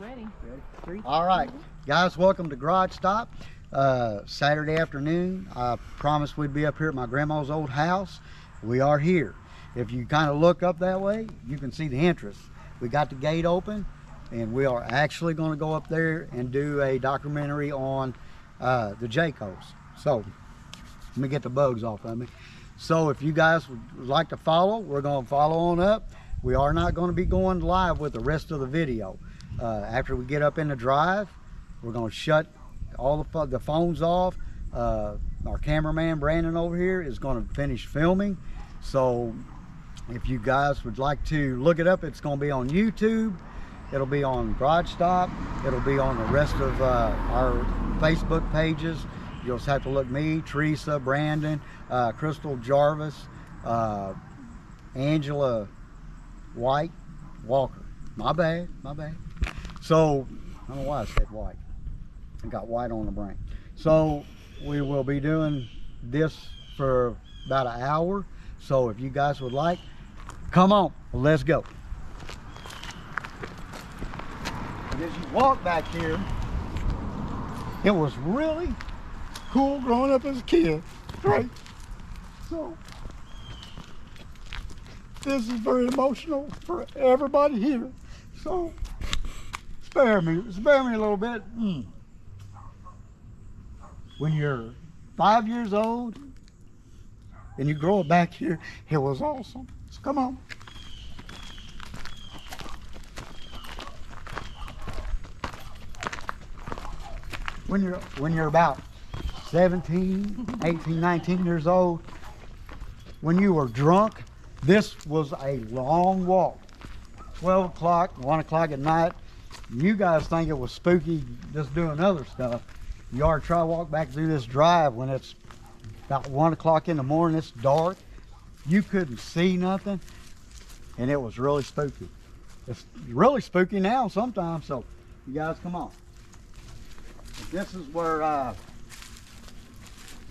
ready. Three. All right, guys, welcome to Garage Stop. Saturday afternoon. I promised we'd be up here at my grandma's old house. We are here. If you kind of look up that way, you can see the entrance. We got the gate open, and we are actually going to go up there and do a documentary on the Jacos. So let me get the bugs off of me. So if you guys would like to follow, we're going to follow on up. We are not going to be going live with the rest of the video. After we get up in the drive, we're going to shut all the phones off. Our cameraman Brandon over here is going to finish filming. So if you guys would like to look it up, it's going to be on YouTube. It'll be on Garage Stop. It'll be on the rest of our Facebook pages. You'll just have to look me, Teresa, Brandon, Crystal Jarvis, Angela White, Walker. My bad. So, I don't know why I said white. I got white on the brain. So, we will be doing this for about an hour. So, if you guys would like, come on, let's go. And as you walk back here, it was really cool growing up as a kid, right? So, this is very emotional for everybody here. So, spare me a little bit. When you're 5 years old and you grow up back here, it was awesome. So come on. When you're about 17, 18, 19 years old, when you were drunk, this was a long walk. 12 o'clock, 1 o'clock at night. You guys think it was spooky just doing other stuff. You ought to try to walk back through this drive when it's about 1 o'clock in the morning, it's dark. You couldn't see nothing, and it was really spooky. It's really spooky now sometimes, so you guys come on. This is where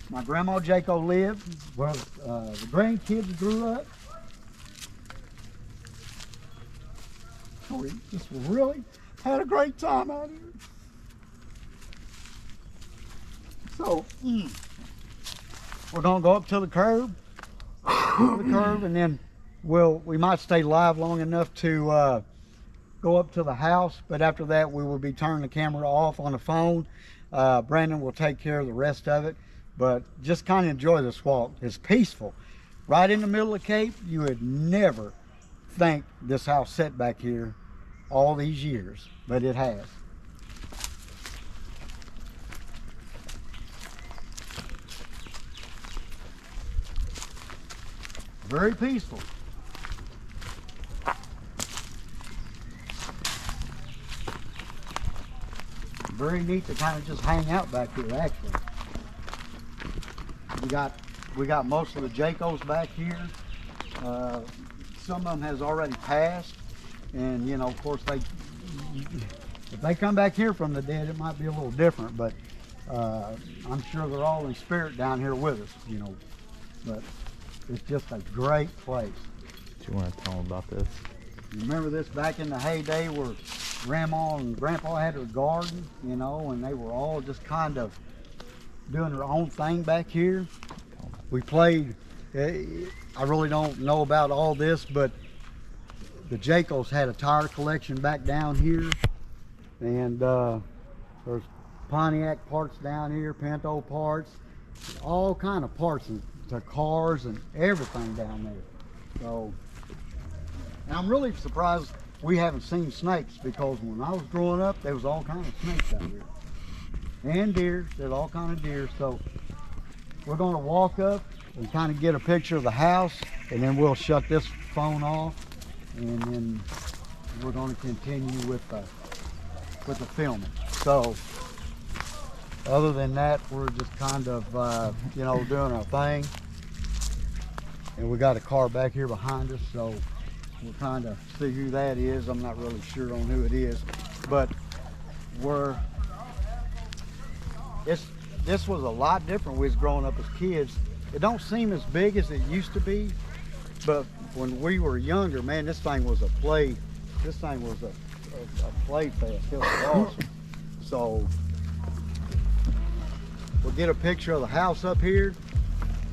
my grandma Jaco lived, where the grandkids grew up. We just really had a great time out here. So we're gonna go up to the curb, and then we might stay live long enough to go up to the house. But after that, we will be turning the camera off on the phone. Brandon will take care of the rest of it. But just kind of enjoy this walk. It's peaceful, right in the middle of Cape. You would never think this house sat back here all these years, but it has. Very peaceful. Very neat to kind of just hang out back here, actually. We got most of the Jacos back here. Some of them has already passed. And you know, of course, if they come back here from the dead, it might be a little different, but I'm sure they're all in spirit down here with us, you know. But it's just a great place. Do you want to tell them about this? Remember this back in the heyday where Grandma and Grandpa had their garden, you know, and they were all just kind of doing their own thing back here. We played, I really don't know about all this, but the Jacos had a tire collection back down here, and there's Pontiac parts down here, Pinto parts, all kind of parts to cars and everything down there. So, and I'm really surprised we haven't seen snakes, because when I was growing up, there was all kinds of snakes out here, and deer. There's all kinds of deer. So we're going to walk up and kind of get a picture of the house, and then we'll shut this phone off. And then we're going to continue with the filming. So other than that, we're just kind of you know, doing our thing. And we got a car back here behind us, so we'll kind of see who that is. I'm not really sure on who it is, but this was a lot different when we was growing up as kids. It don't seem as big as it used to be, but when we were younger, man, this thing was a play. This thing was a play fest. It was awesome. So we'll get a picture of the house up here,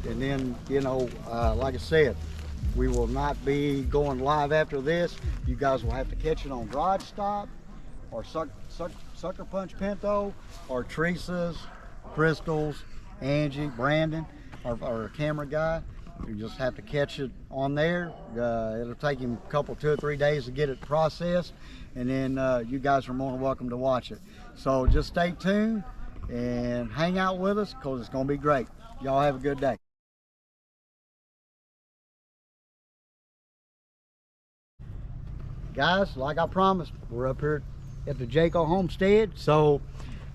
and then, you know, like I said, we will not be going live after this. You guys will have to catch it on Garage Stop, or Sucker Punch Pinto, or Teresa's, Crystal's, Angie, Brandon, our camera guy. You just have to catch it on there. It'll take him a couple, 2 or 3 days to get it processed, and then you guys are more than welcome to watch it. So just stay tuned and hang out with us, because it's going to be great. Y'all have a good day. Guys, like I promised, we're up here at the Jaco homestead. So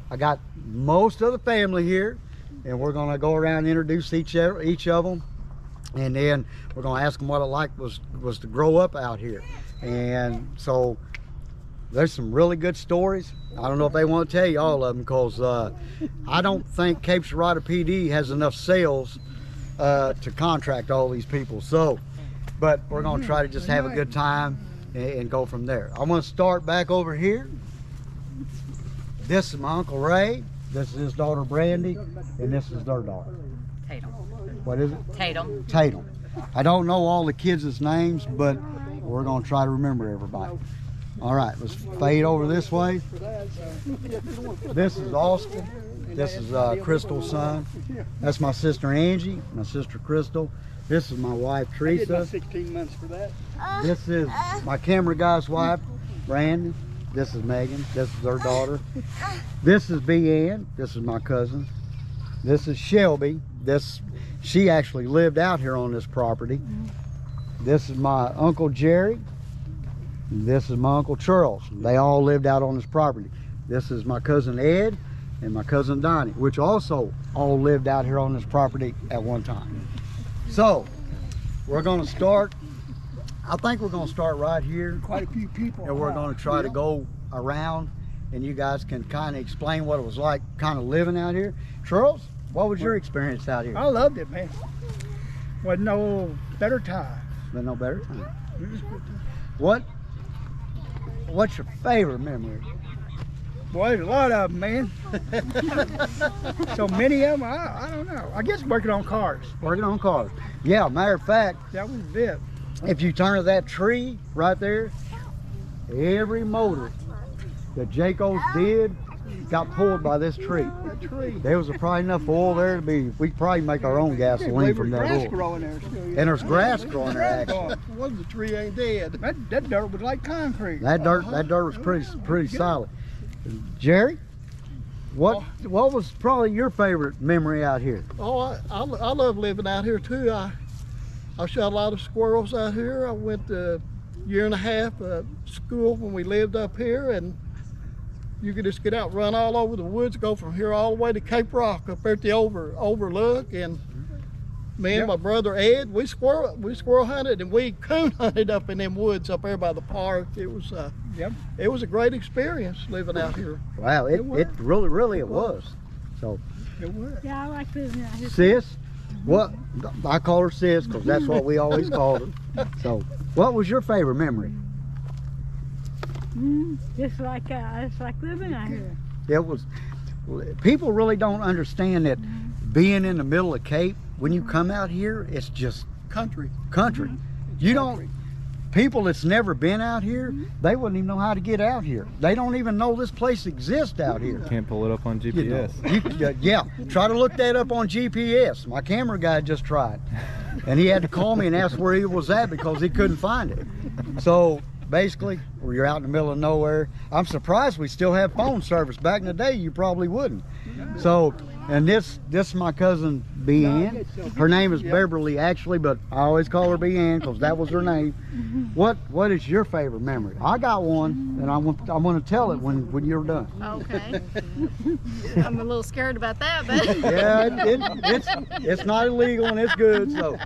I got most of the family here, and we're going to go around and introduce each of them, and then we're going to ask them what it like was to grow up out here. And so there's some really good stories. I don't know if they want to tell you all of them, because I don't think Cape Girardeau PD has enough sales to contract all these people. So, but we're going to try to just have a good time and go from there. I'm going to start back over here. This is my Uncle Ray. This is his daughter Brandy, and this is their daughter. Tatum. What is it? Tatum. Tatum. I don't know all the kids' names, but we're going to try to remember everybody. All right, let's fade over this way. This is Austin. This is Crystal's son. That's my sister Angie, my sister Crystal. This is my wife Teresa. I did about 16 months for that. This is my camera guy's wife, Brandon. This is Megan. This is her daughter. This is B. Ann. This is my cousin. This is Shelby. She actually lived out here on this property. This is my Uncle Jerry. This is my Uncle Charles. They all lived out on this property. This is my cousin Ed and my cousin Donnie, which also all lived out here on this property at one time. So we're going to start, I think we're going to start right here. Quite a few people. And we're going to try to go around, and you guys can kind of explain what it was like kind of living out here. Charles, what was your experience out here? I loved it, man. Wasn't no better time. Been no better time. What's your favorite memory? Boy, there's a lot of them, man. So many of them, I don't know. I guess working on cars. Working on cars. Yeah, matter of fact, That was it. if you turn to that tree right there, every motor that Jaco's did got pulled by this tree. That tree. There was probably enough oil there to be, we could probably make our own gasoline from that grass oil. growing there still. And there's grass growing there actually. Well, the tree ain't dead. That dirt was like concrete. That dirt was pretty solid. Jerry, what was probably your favorite memory out here? Oh, I love living out here too. I shot a lot of squirrels out here. I went a year and a half of school when we lived up here, and you could just get out and run all over the woods, go from here all the way to Cape Rock up there at the overlook. And me and my brother Ed, we squirrel hunted, and we coon hunted up in them woods up there by the park. It was it was a great experience living out here. Wow, it really was. So, It was. Yeah, I like living out here. Sis, what I call her Sis because that's what we always called her. So, what was your favorite memory? Just like living out here. It was. People really don't understand that being in the middle of Cape, when you come out here, it's just Country. You don't. People that's never been out here, they wouldn't even know how to get out here. They don't even know this place exists out here. Can't pull it up on You know, GPS. yeah, try to look that up on GPS. My camera guy just tried, and he had to call me and ask where he was at because he couldn't find it. So basically, where you're out in the middle of nowhere. I'm surprised we still have phone service. Back in the day, you probably wouldn't. So, and this is my cousin B. Ann. Her name is Beverly actually, but I always call her B. Ann because that was her name. What is your favorite memory? I got one, and I'm going to tell it when you're done. Okay. I'm a little scared about that, but Yeah, it's not illegal and it's good. So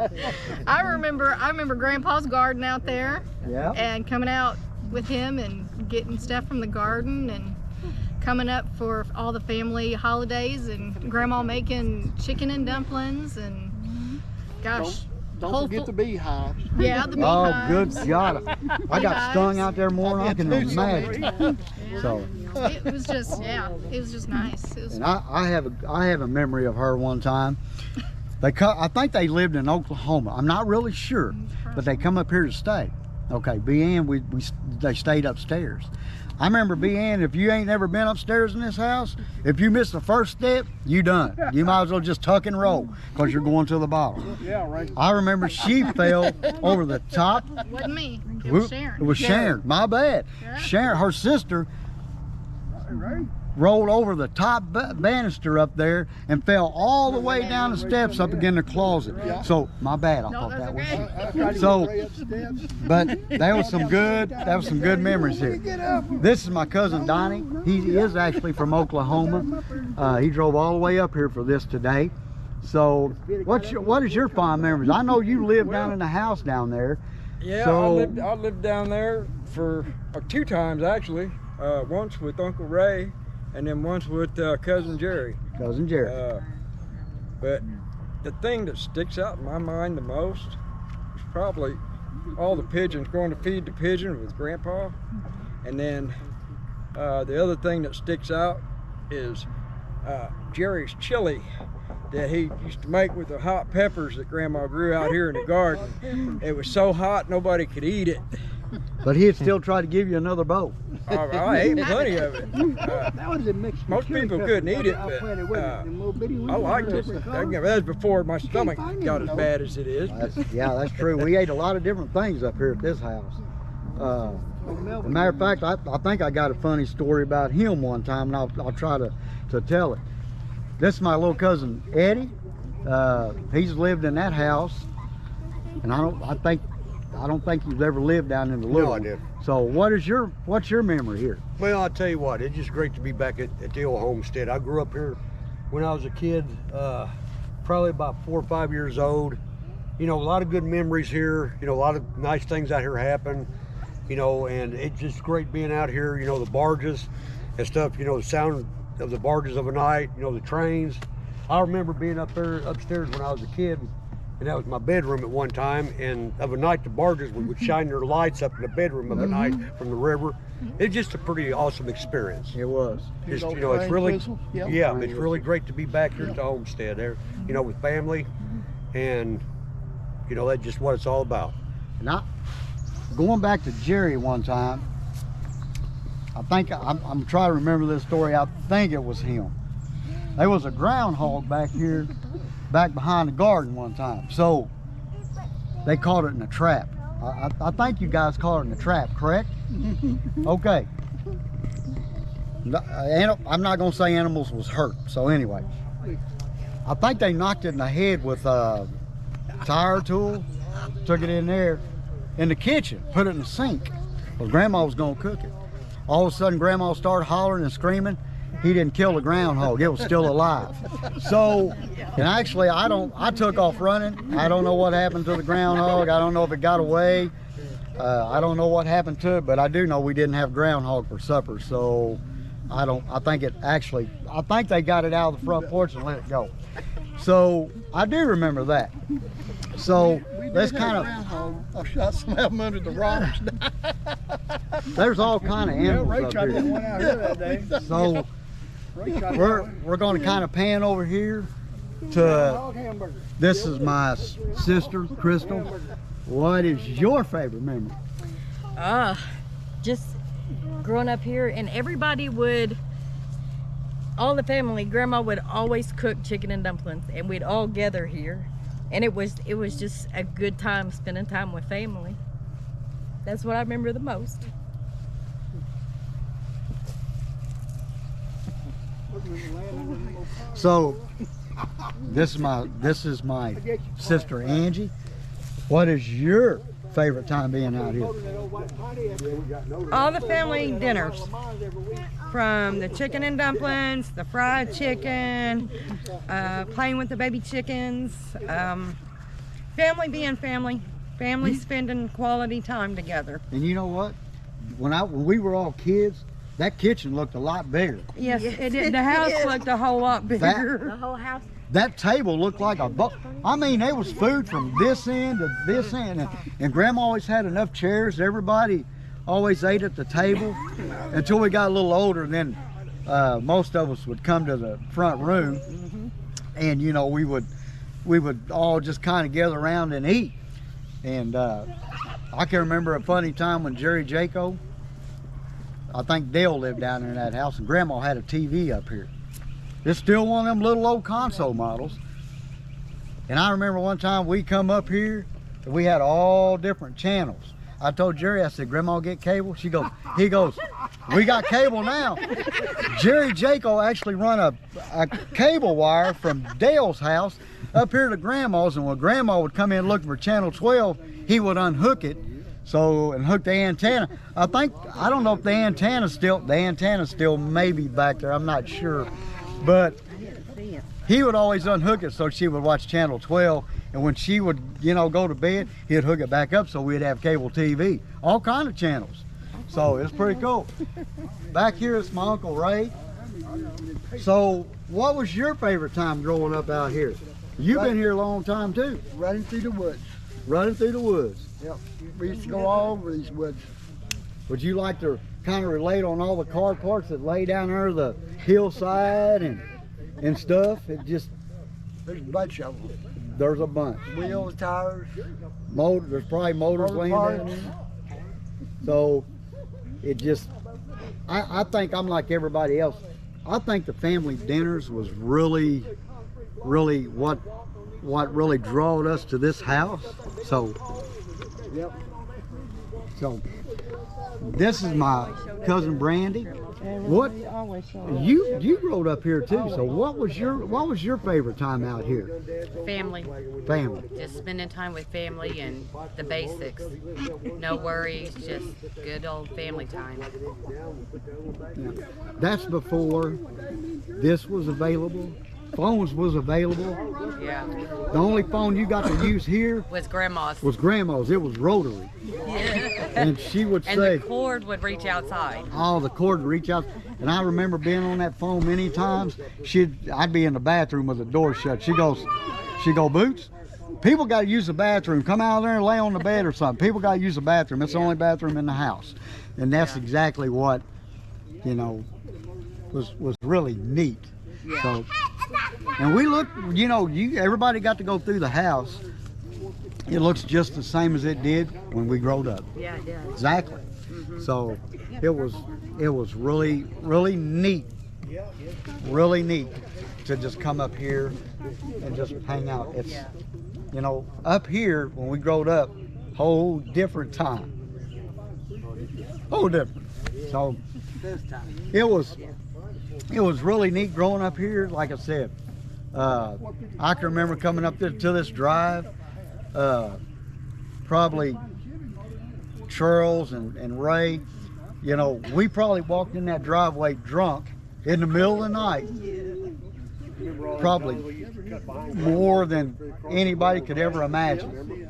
I remember Grandpa's garden out there, yeah. and coming out with him and getting stuff from the garden, and coming up for all the family holidays, and Grandma making chicken and dumplings, and gosh. Don't forget the beehives. Yeah, the Oh, beehives. good God. I got stung out there more than I can imagine. So, It was just, yeah, it was just nice. It was, and I have a memory of her one time. I think they lived in Oklahoma. I'm not really sure, but they come up here to stay. Okay, B.N., they stayed upstairs. I remember B.N., if you ain't never been upstairs in this house, if you miss the first step, you done. You might as well just tuck and roll because you're going to the bottom. Yeah, right. I remember she fell over the top. wasn't me. It was Sharon. It was Sharon. My bad. Yeah. Sharon, her sister, rolled over the top banister up there and fell all the way down the steps up again the closet. So my bad. I thought that was. So, but there was some good memories here. This is my cousin Donnie. He is actually from Oklahoma. He drove all the way up here for this today. So, what is your fond memories? I know you live down in the house down there. Yeah, So- I lived down there for 2 times actually. Once with Uncle Ray, and then once with cousin Jerry. Cousin Jerry. But the thing that sticks out in my mind the most is probably all the pigeons, going to feed the pigeons with Grandpa. And then the other thing that sticks out is Jerry's chili that he used to make with the hot peppers that Grandma grew out here in the garden. It was so hot nobody could eat it. But he'd still try to give you another bowl. I ate plenty of it. That was a mix. Most people couldn't eat it, but I liked it. That was before my stomach got as bad as it is. That's true. We ate a lot of different things up here at this house. As a matter of fact, I think I got a funny story about him one time, and I'll try to tell it. This is my little cousin Eddie. He's lived in that house, and I don't think you've ever lived down in the Little. No, I did. So what's your memory here? Well, I'll tell you what, it's just great to be back at the old homestead. I grew up here when I was a kid, probably about 4 or 5 years old. You know, a lot of good memories here. You know, a lot of nice things out here happen. You know, and it's just great being out here. You know, the barges and stuff. You know, the sound of the barges of a night. You know, the trains. I remember being up there upstairs when I was a kid. And that was my bedroom at one time, and of a night the barges would shine their lights up in the bedroom of a night from the river. It's just a pretty awesome experience. It was. Just, you know, it's really, it's really great to be back here at the homestead there, you know, with family, and you know, that's just what it's all about. Now, going back to Jerry one time, I think I'm trying to remember this story. I think it was him. There was a groundhog back here, back behind the garden one time. So they caught it in a trap. I think you guys caught it in a trap, correct? Okay. I'm not gonna say animals was hurt. So anyway, I think they knocked it in the head with a tire tool, took it in there in the kitchen, put it in the sink. Well, Grandma was gonna cook it. All of a sudden, Grandma started hollering and screaming. He didn't kill the groundhog, it was still alive. So, and actually I took off running. I don't know what happened to the groundhog. I don't know if it got away. I don't know what happened to it, but I do know we didn't have groundhog for supper. So I think they got it out of the front porch and let it go. So I do remember that. So that's kind of, I shot some of them under the rocks. there's all kind of animals Ray up tried to get here. one out here that day. So we're going to kind of pan over here to, this is my sister Crystal. What is your favorite memory? Just growing up here, and everybody would, all the family, Grandma would always cook chicken and dumplings, and we'd all gather here, and it was just a good time spending time with family. That's what I remember the most. So this is my sister Angie. What is your favorite time being out here? All the family dinners, from the chicken and dumplings, the fried chicken, playing with the baby chickens, family being family, family spending quality time together. And you know what? When we were all kids, that kitchen looked a lot bigger. Yes, it did. The house looked a whole lot bigger. The whole house. That table looked like a boat. I mean, there was food from this end to this end, and Grandma always had enough chairs. Everybody always ate at the table until we got a little older. And then most of us would come to the front room, and you know, we would all just kind of gather around and eat. And I can remember a funny time when Jaco, I think Dale lived down there in that house, and Grandma had a TV up here. It's still one of them little old console models. And I remember one time we come up here and we had all different channels. I told Jerry, I said, Grandma get cable? He goes, we got cable now. Jerry Jaco actually run a cable wire from Dale's house up here to Grandma's, and when Grandma would come in looking for channel 12, he would unhook it and hook the antenna. I don't know if the antenna's still maybe back there, I'm not sure. But he would always unhook it so she would watch channel 12, and when she would, you know, go to bed, he'd hook it back up so we'd have cable TV, all kind of channels. So it's pretty cool. Back here is my Uncle Ray. So what was your favorite time growing up out here? You've been here a long time too. Running through the woods. Running through the woods. Yep. We used to go all over these woods. Would you like to kind of relate on all the car parts that lay down there, the hillside and stuff? It just, there's a bunch of them. There's a bunch. Wheels, tires. There's probably motors laying down there. So it just, I think I'm like everybody else. I think the family dinners was really what really drawed us to this house. So Yep. So this is my cousin Brandy. What you growed up here too? So what was your favorite time out here? Family. Family. Just spending time with family and the basics. No worries, just good old family time. Yeah. That's before this was available. Phones was available. Yeah. The only phone you got to use here Was grandma's. was Grandma's. It was rotary. And she would And say, the cord would reach outside. oh, the cord would reach out. And I remember being on that phone many times. I'd be in the bathroom with the door shut. She'd go, Boots, people got to use the bathroom. Come out there and lay on the bed or something. People got to use the bathroom. It's the only bathroom in the house. And that's exactly what, you know, was really neat. So, and we looked, you know, everybody got to go through the house. It looks just the same as it did when we growed up. Yeah, it does. Exactly. So it was really neat. Really neat to just come up here and just hang out. It's, you know, up here when we growed up, whole different time. Whole different. So it was really neat growing up here. Like I said, I can remember coming up to this drive, probably Charles and Ray, you know, we probably walked in that driveway drunk in the middle of the night, probably more than anybody could ever imagine.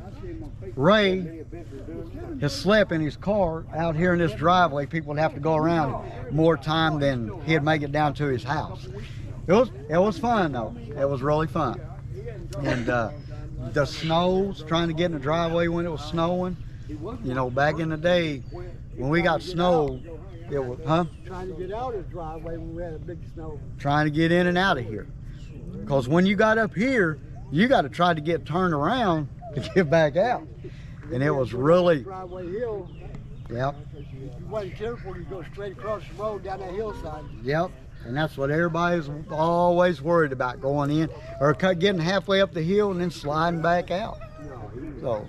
Ray has slept in his car out here in this driveway. People would have to go around more time than he'd make it down to his house. It was fun though. It was really fun. And the snows, trying to get in the driveway when it was snowing. You know, back in the day when we got snow, it was, Trying to get out of the driveway when we had a big snow. Trying to get in and out of here. Because when you got up here, you got to try to get turned around to get back out. And it was really, Driveway hill. yep, If you wasn't careful, you go straight across the road down that hillside. yep. And that's what everybody's always worried about, going in or getting halfway up the hill and then sliding back out. So,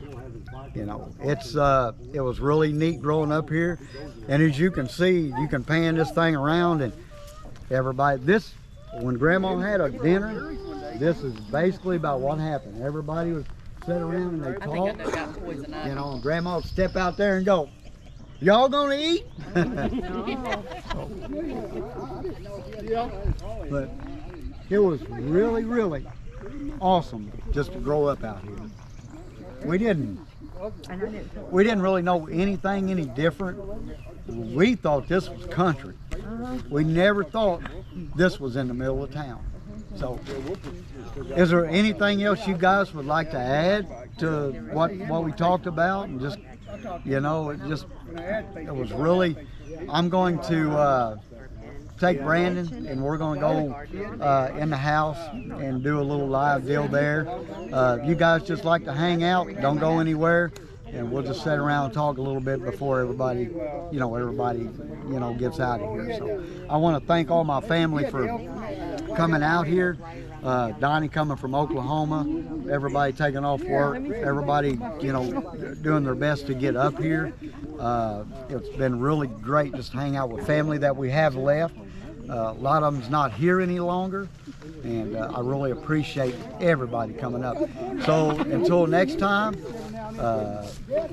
you know, it was really neat growing up here. And as you can see, you can pan this thing around and everybody, when Grandma had a dinner, this is basically about what happened. Everybody would sit around and they talk, you know, and Grandma would step out there and go, y'all gonna eat? But it was really awesome just to grow up out here. We didn't really know anything any different. We thought this was country. We never thought this was in the middle of town. So, is there anything else you guys would like to add to what we talked about? And just, you know, it was really, I'm going to take Brandon and we're going to go in the house and do a little live deal there. You guys just like to hang out, don't go anywhere, and we'll just sit around and talk a little bit before everybody gets out of here. So I want to thank all my family for coming out here. Donnie coming from Oklahoma, everybody taking off work, everybody, you know, doing their best to get up here. It's been really great just to hang out with family that we have left. A lot of them's not here any longer, and I really appreciate everybody coming up. So until next time,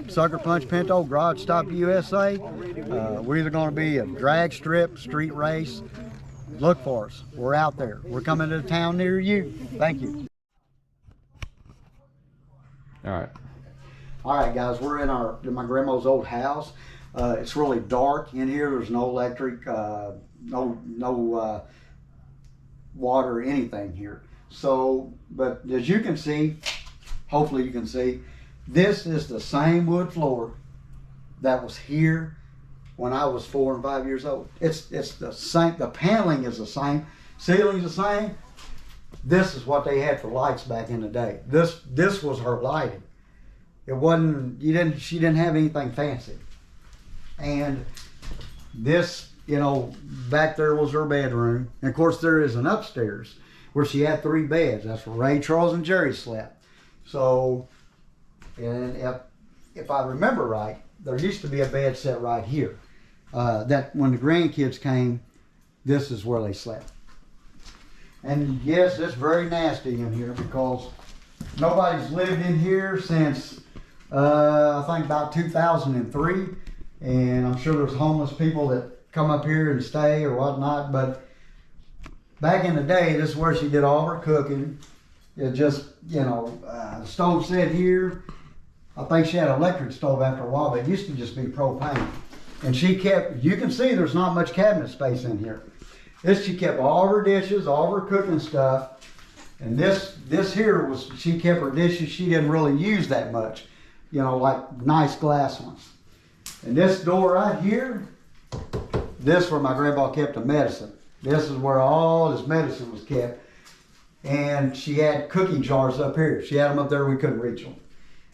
Sucker Punch Pinto, Garage Stop USA. We're either going to be a drag strip, street race. Look for us. We're out there. We're coming to a town near you. Thank you. All right, guys. We're in my grandma's old house. It's really dark in here. There's no electric, no water or anything here. So, but as you can see, hopefully you can see, this is the same wood floor that was here when I was 4 and 5 years old. It's the same. The paneling is the same. Ceiling's the same. This is what they had for lights back in the day. This was her lighting. It wasn't. She didn't have anything fancy. And this, you know, back there was her bedroom. And of course, there is an upstairs where she had 3 beds. That's where Ray, Charles, and Jerry slept. So, and if I remember right, there used to be a bed set right here. That when the grandkids came, this is where they slept. And yes, it's very nasty in here because nobody's lived in here since I think about 2003. And I'm sure there's homeless people that come up here and stay or whatnot. But back in the day, this is where she did all her cooking. It just, you know, the stove set here. I think she had an electric stove after a while, but it used to just be propane. And she kept, you can see there's not much cabinet space in here. She kept all of her dishes, all of her cooking stuff. And this here was, she kept her dishes she didn't really use that much. You know, like nice glass ones. And this door right here, this is where my grandpa kept the medicine. This is where all his medicine was kept. And she had cookie jars up here. She had them up there, we couldn't reach them.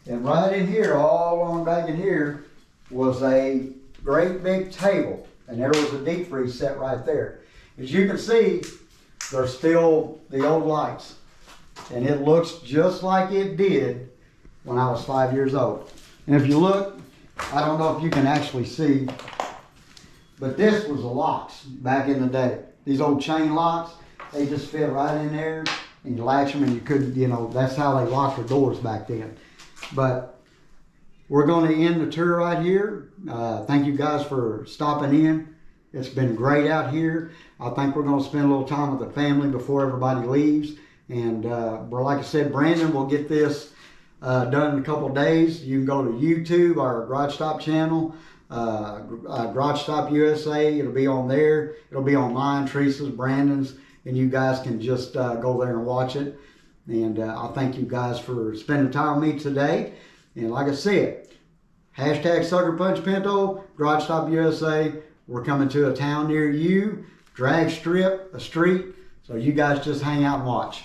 And right in here, all along back in here, was a great big table. And there was a deep freeze set right there. As you can see, there's still the old lights. And it looks just like it did when I was 5 years old. And if you look, I don't know if you can actually see, but this was the locks back in the day. These old chain locks, they just fit right in there and you latch them and you couldn't, you know, that's how they locked the doors back then. But we're going to end the tour right here. Thank you guys for stopping in. It's been great out here. I think we're going to spend a little time with the family before everybody leaves. And like I said, Brandon will get this done in a couple of days. You can go to YouTube, our Garage Stop channel, Garage Stop USA. It'll be on there. It'll be on mine, Teresa's, Brandon's, and you guys can just go there and watch it. And I thank you guys for spending time with me today. And like I said, hashtag Sucker Punch Pinto, Garage Stop USA. We're coming to a town near you, drag strip, a street. So you guys just hang out and watch.